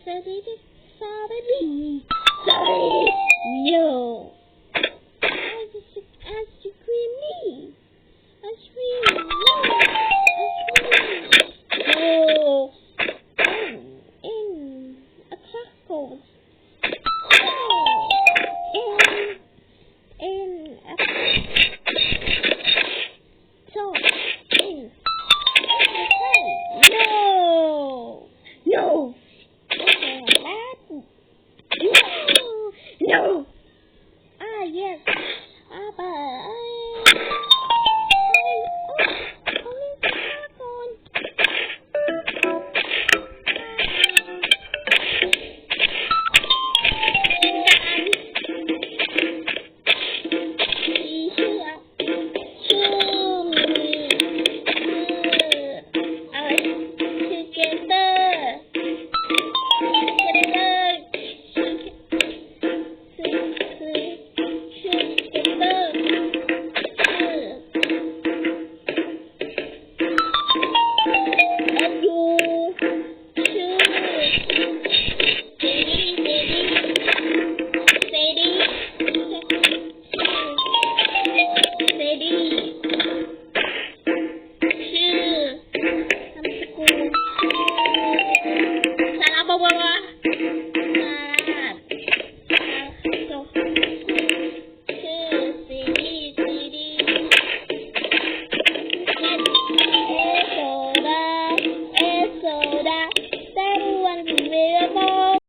Sorry. Sorry. No. Ice cream me. Ice cream. No. In a taco. In a so in no. No. No. Ah, yes. But Salah apa